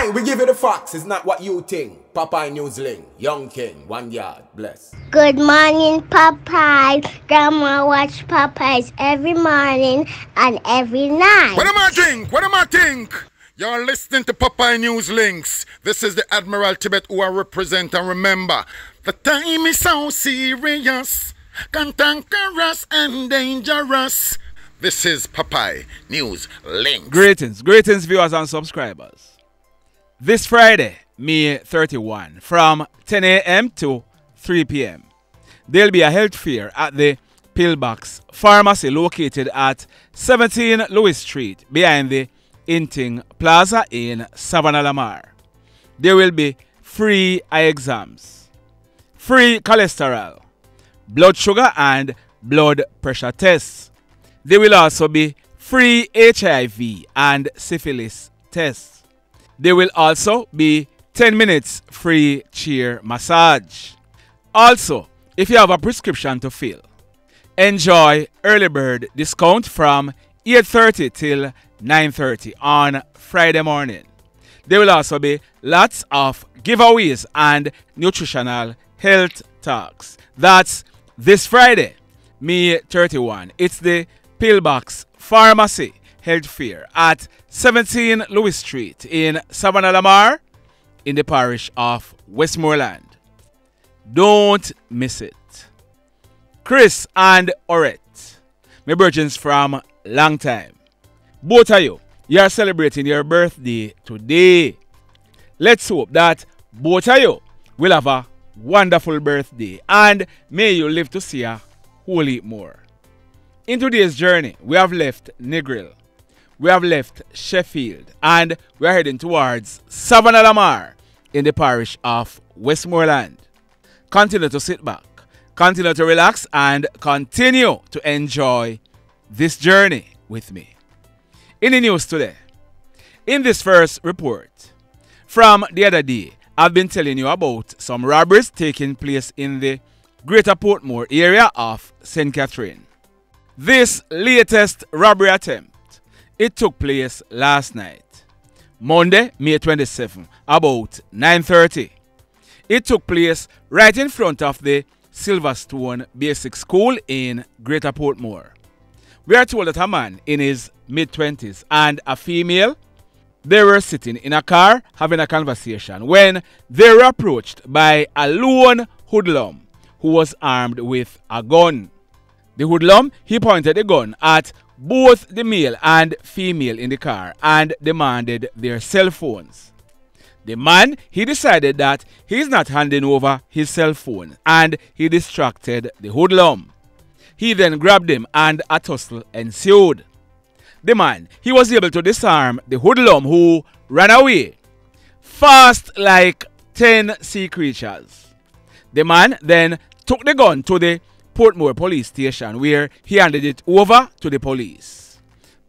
Aye, we give you the facts. It's not what you think. Popeye Newsling, Young King, 1 yard, bless. Good morning, Popeye. Grandma watch Popeyes every morning and every night. What am I think? What am I think? You're listening to Popeye News Links. This is the Admiral Tibet who I represent, and remember, the time is so serious, cantankerous and dangerous. This is Popeye News Links. Greetings viewers and subscribers. This Friday, May 31, from 10 a.m. to 3 p.m., there'll be a health fair at the Pillbox Pharmacy located at 17 Louis Street behind the Inting Plaza in Savannah Lamar. There will be free eye exams, free cholesterol, blood sugar and blood pressure tests. There will also be free HIV and syphilis tests. There will also be 10 minutes free chair massage. Also, if you have a prescription to fill, enjoy early bird discount from 8:30 till 9:30 on Friday morning. There will also be lots of giveaways and nutritional health talks. That's this Friday, May 31. It's the Pillbox Pharmacy Health Fair at 17 Louis Street in Savannah Lamar in the parish of Westmoreland. Don't miss it. Chris and Orette, my virgins from long time. Both of you are celebrating your birthday today. Let's hope that both of you will have a wonderful birthday and may you live to see a whole heap more. In today's journey, we have left Negril, we have left Sheffield, and we are heading towards Savannah Lamar in the parish of Westmoreland. Continue to sit back, continue to relax, and continue to enjoy this journey with me. In the news today, in this first report, from the other day, I've been telling you about some robberies taking place in the Greater Portmore area of St. Catherine. This latest robbery attempt, it took place last night, Monday, May 27, about 9:30. It took place right in front of the Silverstone Basic School in Greater Portmore. We are told that a man in his mid-20s and a female, they were sitting in a car having a conversation when they were approached by a lone hoodlum who was armed with a gun. The hoodlum, he pointed the gun at both the male and female in the car and demanded their cell phones. The man, he decided that he's not handing over his cell phone and he distracted the hoodlum. He then grabbed him and a tussle ensued. The man, he was able to disarm the hoodlum who ran away, fast like 10 sea creatures. The man then took the gun to the Portmore police station where he handed it over to the police.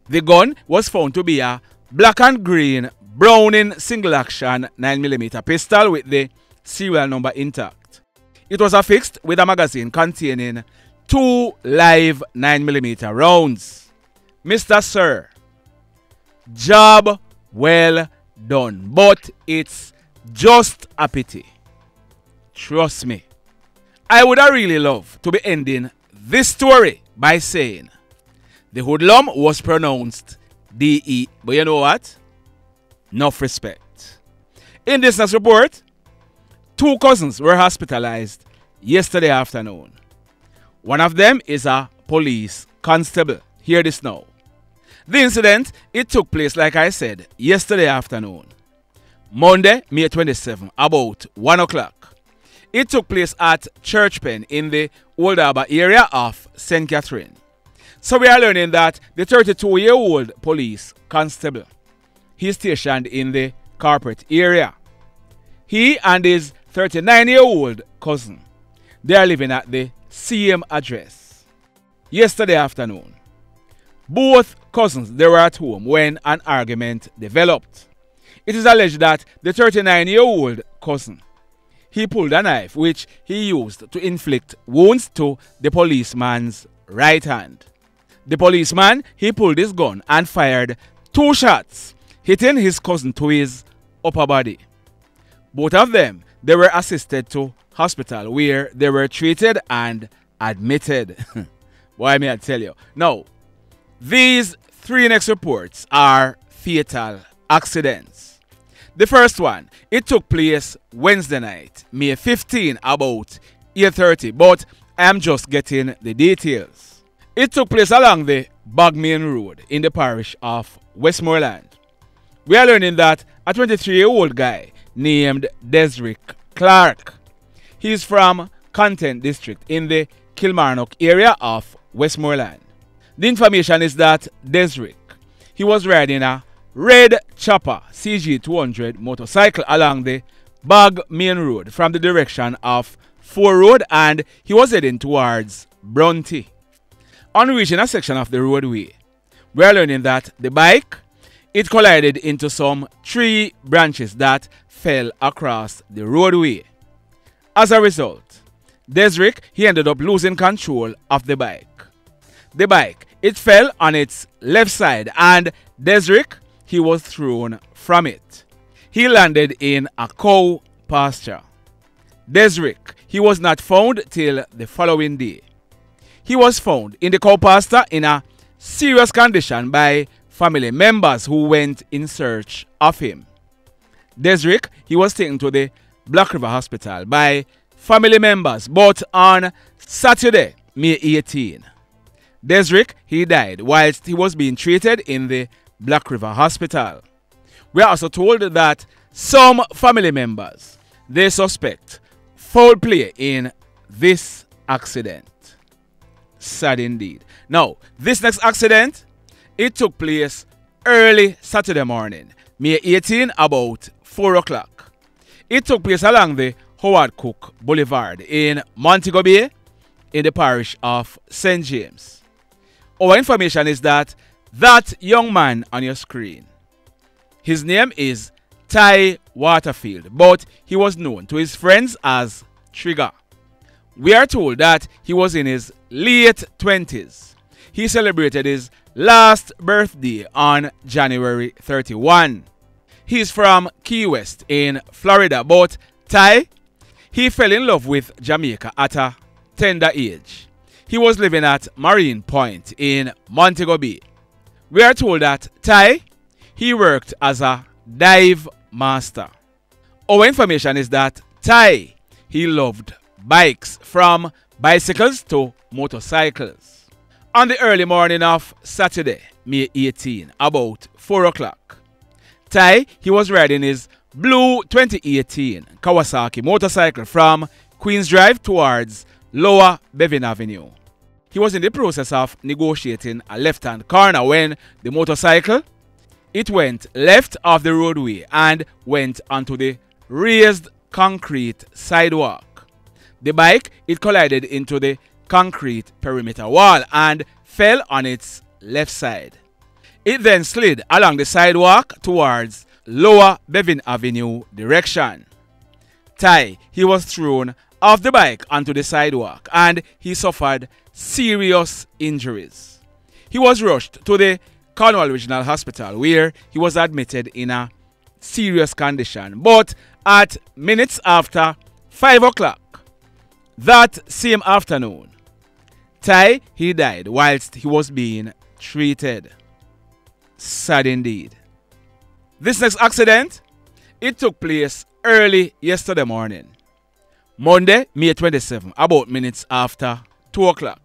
The gun was found to be a black and green Browning single-action 9mm pistol with the serial number intact. It was affixed with a magazine containing 2 live 9mm rounds. Mr. Sir, job well done, but it's just a pity. Trust me. I would have really loved to be ending this story by saying the hoodlum was pronounced D-E, but you know what? Enough respect. In this next report, 2 cousins were hospitalized yesterday afternoon. One of them is a police constable. Hear this now. The incident, it took place, like I said, yesterday afternoon, Monday, May 27, about 1 o'clock. It took place at Church Pen in the Old Harbour area of St. Catherine. So we are learning that the 32-year-old police constable, he is stationed in the corporate area. He and his 39-year-old cousin, they are living at the same address. Yesterday afternoon, both cousins, they were at home when an argument developed. It is alleged that the 39-year-old cousin, he pulled a knife which he used to inflict wounds to the policeman's right hand. The policeman, he pulled his gun and fired 2 shots, hitting his cousin to his upper body. Both of them, they were assisted to hospital where they were treated and admitted. Why may I tell you? Now, these three next reports are fatal accidents. The first one, it took place Wednesday night, May 15, about 8:30, but I am just getting the details. It took place along the Bagmain Road in the parish of Westmoreland. We are learning that a 23-year-old guy named Desrick Clarke. He's from Content District in the Kilmarnock area of Westmoreland. The information is that Desrick, he was riding a red chopper CG200 motorcycle along the Bagmain Road from the direction of 4 Road, and he was heading towards Brunty. On reaching a section of the roadway, we are learning that the bike, it collided into some tree branches that fell across the roadway. As a result, Desrick, he ended up losing control of the bike. The bike, it fell on its left side, and Desrick, he was thrown from it. He landed in a cow pasture. Desrick, he was not found till the following day. He was found in the cow pasture in a serious condition by family members who went in search of him. Desrick, he was taken to the Black River Hospital by family members, but on Saturday, May 18, Desrick, he died whilst he was being treated in the Black River Hospital. We are also told that some family members, they suspect foul play in this accident. Sad indeed. Now, this next accident, it took place early Saturday morning, May 18, about 4 o'clock. It took place along the Howard Cook Boulevard in Montego Bay in the parish of St. James. Our information is that young man on your screen, his name is Ty Waterfield, but he was known to his friends as Trigger. We are told that he was in his late 20s. He celebrated his last birthday on January 31. He's from Key West in Florida, but Ty, he fell in love with Jamaica at a tender age. He was living at Marine Point in Montego Bay. We are told that Ty, he worked as a dive master. Our information is that Ty, he loved bikes, from bicycles to motorcycles. On the early morning of Saturday, May 18, about 4 o'clock, Ty, he was riding his blue 2018 Kawasaki motorcycle from Queens Drive towards Lower Bevan Avenue. He was in the process of negotiating a left-hand corner when the motorcycle, it went left off the roadway and went onto the raised concrete sidewalk. The bike, it collided into the concrete perimeter wall and fell on its left side. It then slid along the sidewalk towards Lower Bevan Avenue direction. Ty, he was thrown off the bike onto the sidewalk and he suffered serious injuries. He was rushed to the Cornwall Regional Hospital where he was admitted in a serious condition. But at minutes after 5 o'clock that same afternoon, Ty, he died whilst he was being treated. Sad indeed. This next accident, it took place early yesterday morning, Monday, May 27, about minutes after 2 o'clock.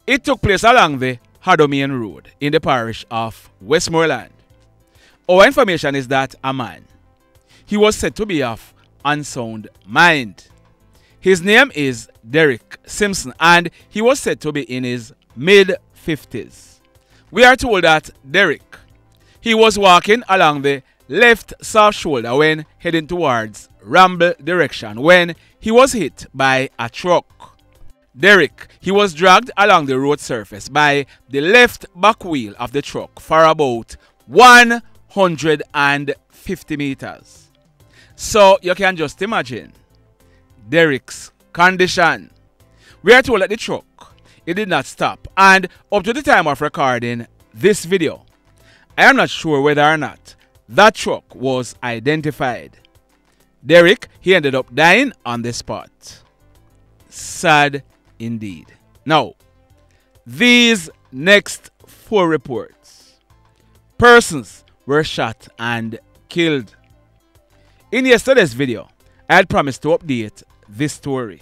It took place along the Hoodlums Road in the parish of Westmoreland. Our information is that a man, he was said to be of unsound mind. His name is Derrick Simpson and he was said to be in his mid-50s. We are told that Derrick, he was walking along the left soft shoulder when heading towards Ramble direction when he was hit by a truck. Derrick, he was dragged along the road surface by the left back wheel of the truck for about 150 meters. So you can just imagine Derrick's condition. We are told that the truck, it did not stop, and up to the time of recording this video, I am not sure whether or not that truck was identified. Derrick, he ended up dying on the spot. Sad indeed. Now, these next 4 reports. Persons were shot and killed. In yesterday's video, I had promised to update this story.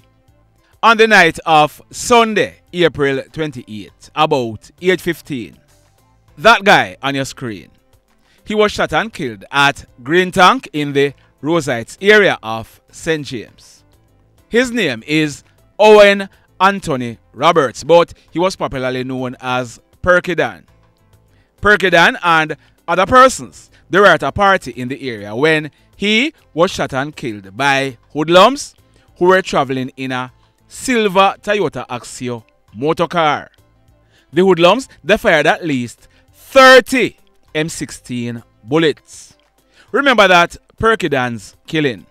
On the night of Sunday, April 28th, about 8:15, that guy on your screen, he was shot and killed at Green Tank in the Roseites area of St. James. His name is Owen Anthony Roberts, but he was popularly known as Perky Dan. Perky Dan and other persons, they were at a party in the area when he was shot and killed by hoodlums who were traveling in a silver Toyota Axio motor car. The hoodlums, they fired at least 30 M16 bullets. Remember that Perky Dan's killing,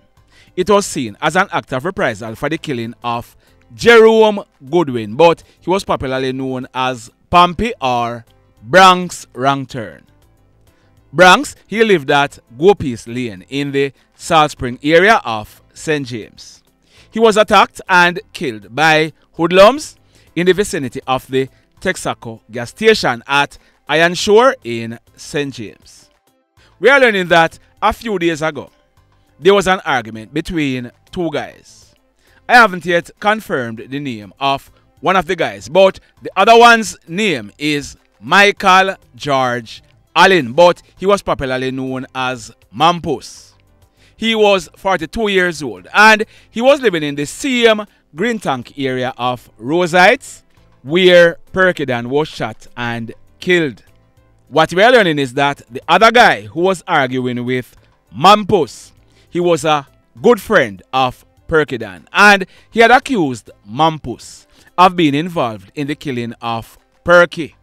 it was seen as an act of reprisal for the killing of Jerome Goodwin, but he was popularly known as Pampy or Bronx Wrong Turn. Bronx, he lived at Gopies Lane in the Salt Spring area of St. James. He was attacked and killed by hoodlums in the vicinity of the Texaco gas station at Iron Shore in St. James. We are learning that a few days ago, there was an argument between 2 guys. I haven't yet confirmed the name of one of the guys, but the other one's name is Michael George Allen, but he was popularly known as Mampus. He was 42 years old and he was living in the same Green Tank area of Roseites where Perky Dan was shot and killed. What we are learning is that the other guy who was arguing with Mampus, he was a good friend of Perky Dan and he had accused Mampus of being involved in the killing of Perky.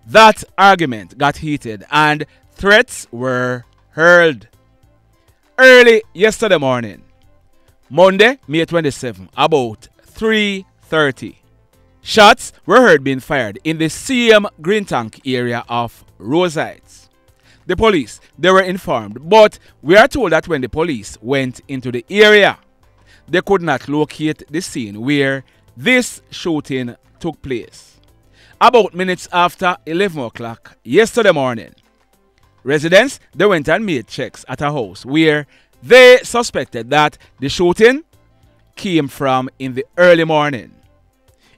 That argument got heated and threats were hurled. Early yesterday morning, Monday, May 27, about 3:30, shots were heard being fired in the same Green Tank area of Roseites. The police, they were informed, but we are told that when the police went into the area, they could not locate the scene where this shooting took place. About minutes after 11 o'clock yesterday morning, residents, they went and made checks at a house where they suspected that the shooting came from in the early morning.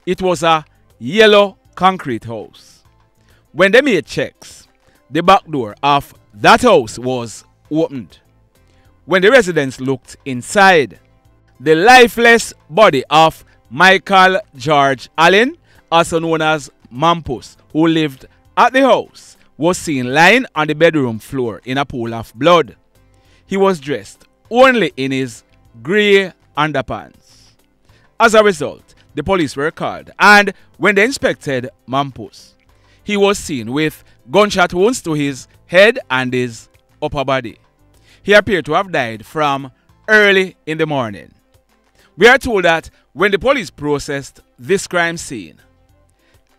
It was a yellow concrete house. When they made checks, the back door of that house was opened. When the residents looked inside, the lifeless body of Michael George Allen, also known as Mampus, who lived at the house, was seen lying on the bedroom floor in a pool of blood. He was dressed only in his grey underpants. As a result, the police were called, and when they inspected Mampus, he was seen with gunshot wounds to his head and his upper body. He appeared to have died from early in the morning. We are told that when the police processed this crime scene,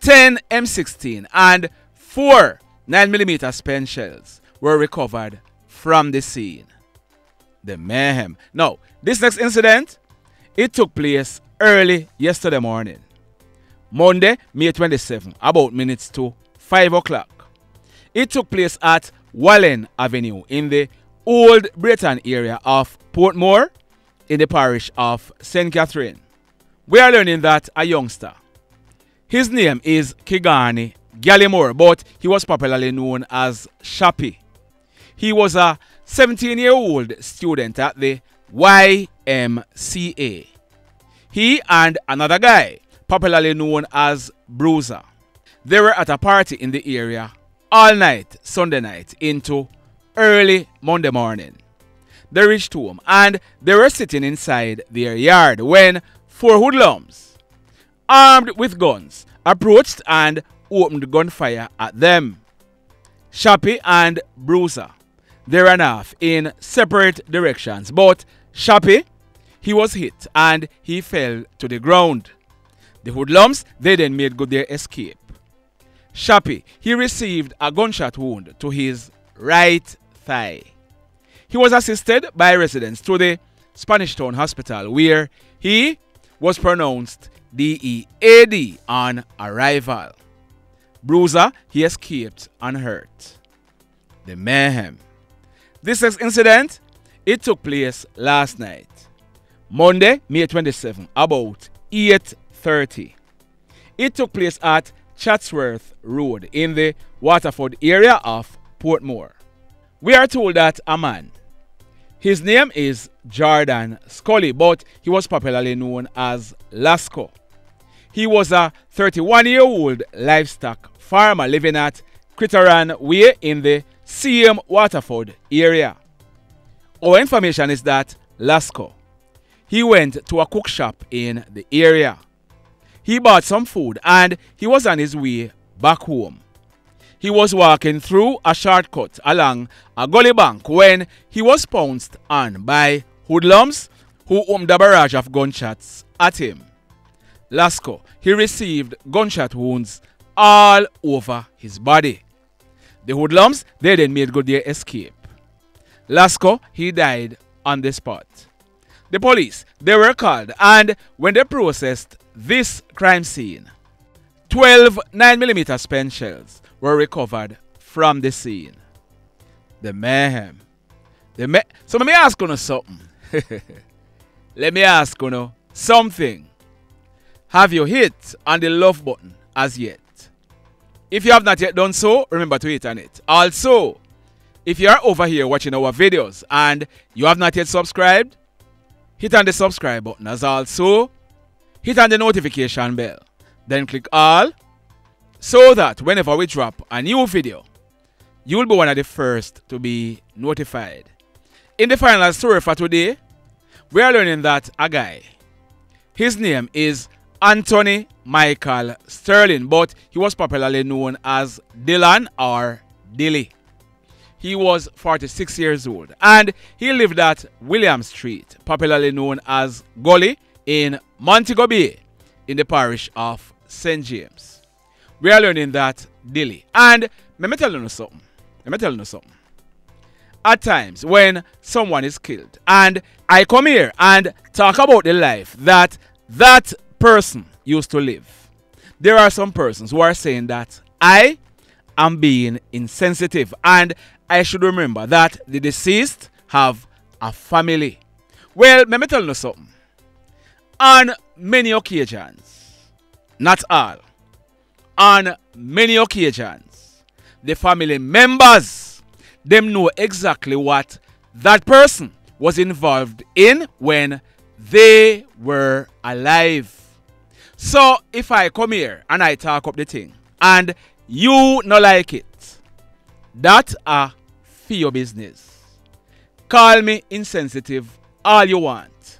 10 M16 and 4 9mm spent shells were recovered from the scene. The mayhem. Now, this next incident, it took place early yesterday morning. Monday, May 27, about minutes to 5 o'clock. It took place at Wallen Avenue in the Old Britain area of PMore in the parish of St. Catherine. We are learning that a youngster, his name is Kiganie Gallimore, but he was popularly known as Shappy. He was a 17-year-old student at the YMCA. He and another guy, popularly known as Bruiser, they were at a party in the area all night, Sunday night, into early Monday morning. They reached home and they were sitting inside their yard when 4 hoodlums, armed with guns, approached and opened gunfire at them. Shappy and Bruiser, they ran off in separate directions, but Shappy, he was hit and he fell to the ground. The hoodlums, they then made good their escape. Shappy, he received a gunshot wound to his right thigh. He was assisted by residents to the Spanish Town Hospital, where he was pronounced DEAD on arrival. Bruiser, he escaped unhurt. The mayhem. This incident, it took place last night, Monday, May 27, about 8:30. It took place at Chatsworth Road in the Waterfield area of PMore. We are told that a man, his name is Jordan Skully, but he was popularly known as Lasco. He was a 31-year-old livestock farmer living at Critteran Way in the same Waterfield area. Our information is that Lasco, he went to a cook shop in the area. He bought some food and he was on his way back home. He was walking through a shortcut along a gully bank when he was pounced on by hoodlums who opened a barrage of gunshots at him. Lasco, he received gunshot wounds all over his body. The hoodlums, they then made good their escape. Lasco, he died on the spot. The police, they were called, and when they processed this crime scene, 12 9mm spent shells were recovered from the scene. The mayhem. So let me ask you something. Let me ask you something. Have you hit on the love button as yet? If you have not yet done so, remember to hit on it. Also, if you are over here watching our videos and you have not yet subscribed, hit on the subscribe button. As also, hit on the notification bell. Then click all, so that whenever we drop a new video, you will be one of the first to be notified. In the final story for today, we are learning that a guy, his name is Anthony Michael Sterling, but he was popularly known as Dillon or Dilly. He was 46 years old and he lived at William Street, popularly known as Gully, in Montego Bay in the parish of St. James. We are learning that Dilly. And let me tell you something. At times when someone is killed and I come here and talk about the life that person used to live, there are some persons who are saying that I am being insensitive and I should remember that the deceased have a family. Well, let me tell you something. On many occasions, not all, on many occasions, the family members, them know exactly what that person was involved in when they were alive. So if I come here and I talk up the thing and you not like it, that are for your business. Call me insensitive all you want.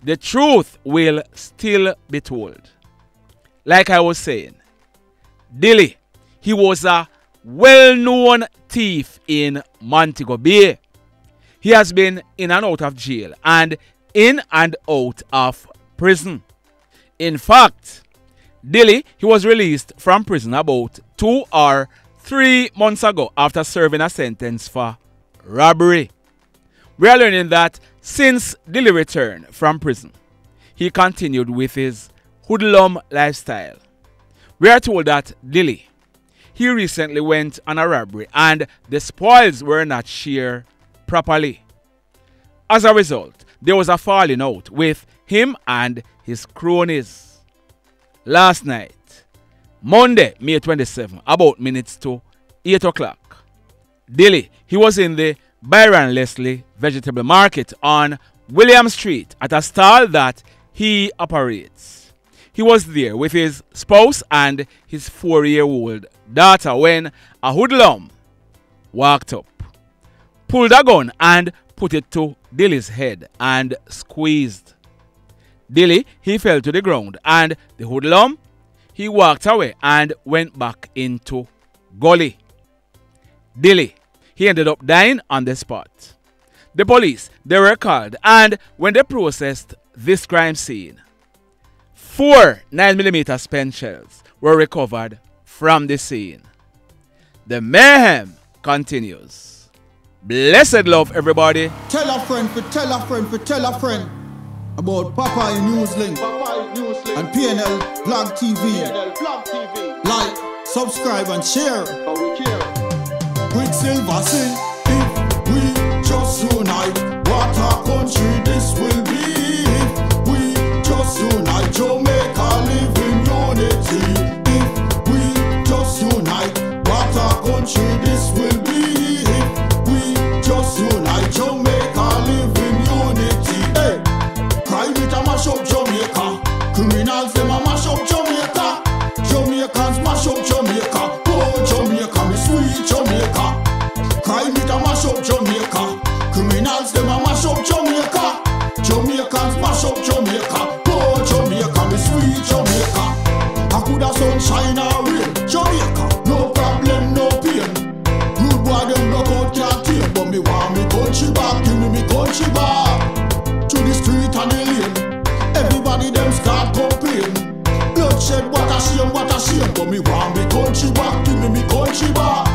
The truth will still be told. Like I was saying, Dilly, he was a well-known thief in Montego Bay. He has been in and out of jail and in and out of prison. In fact, Dilly, he was released from prison about 2 or 3 months ago after serving a sentence for robbery. We are learning that since Dilly returned from prison, he continued with his hoodlum lifestyle. We are told that Dilly, he recently went on a robbery and the spoils were not shared properly. As a result, there was a falling out with him and his cronies. Last night, Monday, May 27, about minutes to 8 o'clock, Dilly, he was in the Byron Leslie Vegetable Market on William Street at a stall that he operates. He was there with his spouse and his 4-year-old daughter when a hoodlum walked up, pulled a gun and put it to Dilly's head and squeezed. Dilly, he fell to the ground and the hoodlum, he walked away and went back into Gully. Dilly, he ended up dying on the spot. The police, they were called and when they processed this crime scene, 4 9mm spent shells were recovered from the scene. The mayhem continues. Blessed love, everybody. Tell a friend, tell a friend, tell a friend about Popeye Newslink and PNL Vlog TV. Like, subscribe and share. Quicksilver sing, if we just unite, what a country this will be. If we just unite, Jamaica live in unity. If we just unite, what a country this will be. If we just unite, Jamaica live in unity. Hey, crime it a mash up Jamaica. Criminals them a mash up Jamaica. Jamaicans mash up Jamaica. Oh Jamaica, me sweet Jamaica. Crime it a mash up Jamaica. Criminals them a mash up Jamaica. Jamaicans mash up Jamaica. Oh Jamaica, me sweet Jamaica. I coulda sunshine or rain. Jamaica, no problem, no pain. Rude boy them knock out can't tame, but me want me country back. Give me country back. To the street and the lane. Everybody them start complain. Bloodshed, what a shame, but me want me country back. Give me country back.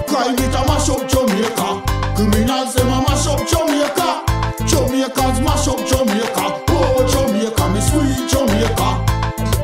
Crime it a mash up Jamaica. Criminals them a mash up Jamaica. Jamaicans mash up Jamaica. Oh Jamaica, me sweet Jamaica.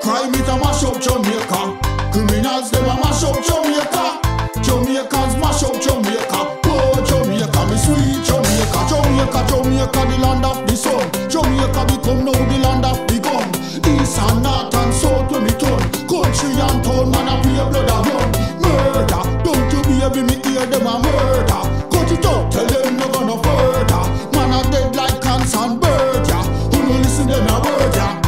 Crime it a mash up Jamaica. Criminals them a mash up Jamaica. Jamaicans mash up Jamaica. Oh Jamaica, me sweet Jamaica. Jamaica, Jamaica, the land of the sun. Jamaica become now the land of the gun. East and north and south when me turn. Country and town, man a play blood a run. Murder, don't you baby me hear them a murder. Cut it out, tell them no gonna further. Man a dead like cans and bird, yeah. Who no listen them a word, yeah.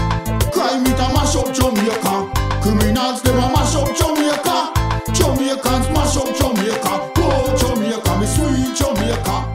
Crime it a mash up Jamaica. Criminals them a mash up Jamaica. Jamaicans mash up Jamaica. Oh Jamaica, me sweet Jamaica.